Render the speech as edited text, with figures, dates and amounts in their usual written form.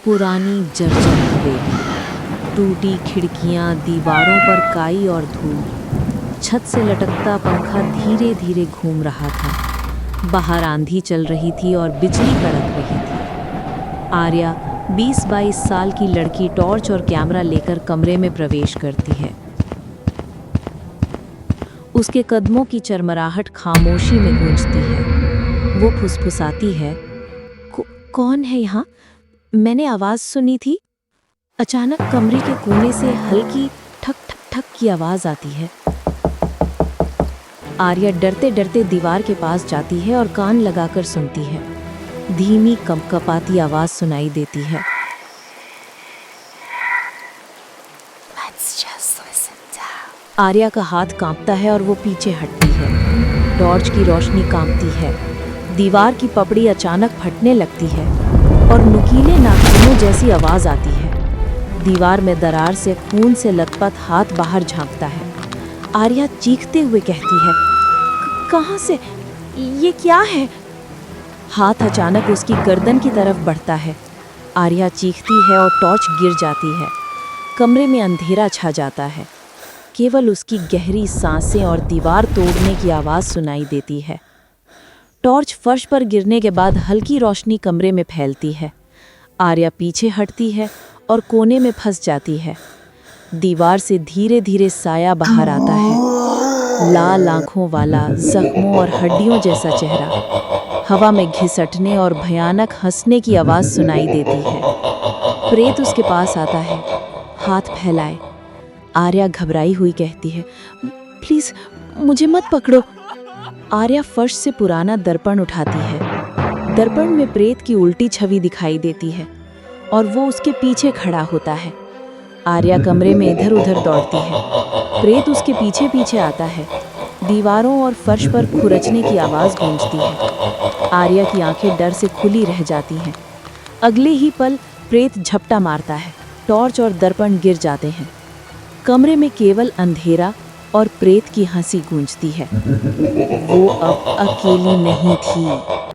पुरानी जर्जर हवेली, टूटी खिड़कियां, दीवारों पर काई और धूल। छत से लटकता पंखा धीरे धीरे घूम रहा था। बाहर आंधी चल रही थी और बिजली कड़क रही थी। आर्या 20-22 साल की लड़की टॉर्च और कैमरा लेकर कमरे में प्रवेश करती है। उसके कदमों की चरमराहट खामोशी में गूंजती है। वो फुसफुसाती है, कौन है यहाँ? मैंने आवाज़ सुनी थी। अचानक कमरे के कोने से हल्की ठक ठक ठक की आवाज़ आती है। आर्या डरते डरते दीवार के पास जाती है और कान लगाकर सुनती है। धीमी कंपकपाती आवाज़ सुनाई देती है। आर्या का हाथ कांपता है और वो पीछे हटती है। टॉर्च की रोशनी कांपती है। दीवार की पपड़ी अचानक फटने लगती है और नुकीले नाखूनों जैसी आवाज़ आती है। दीवार में दरार से खून से लथपथ हाथ बाहर झांकता है। आर्या चीखते हुए कहती है, कहाँ से? ये क्या है? हाथ अचानक उसकी गर्दन की तरफ बढ़ता है। आर्या चीखती है और टॉर्च गिर जाती है। कमरे में अंधेरा छा जाता है। केवल उसकी गहरी सांसें और दीवार तोड़ने की आवाज़ सुनाई देती है। टॉर्च फर्श पर गिरने के बाद हल्की रोशनी कमरे में फैलती है। आर्या पीछे हटती है और कोने में फंस जाती है। दीवार से धीरे धीरे साया बाहर आता है। लाल आंखों वाला, जख्मों और हड्डियों जैसा चेहरा। हवा में घिसटने और भयानक हंसने की आवाज़ सुनाई देती है। प्रेत उसके पास आता है, हाथ फैलाए। आर्या घबराई हुई कहती है, प्लीज़ मुझे मत पकड़ो। आर्या फर्श से पुराना दर्पण उठाती है। दर्पण में प्रेत की उल्टी छवि दिखाई देती है और वो उसके पीछे खड़ा होता है। आर्या कमरे में इधर उधर दौड़ती है। प्रेत उसके पीछे पीछे आता है। दीवारों और फर्श पर खुरचने की आवाज़ गूंजती है। आर्या की आंखें डर से खुली रह जाती हैं। अगले ही पल प्रेत झपटा मारता है। टॉर्च और दर्पण गिर जाते हैं। कमरे में केवल अंधेरा और प्रेत की हंसी गूंजती है। वो अब अकेली नहीं थी।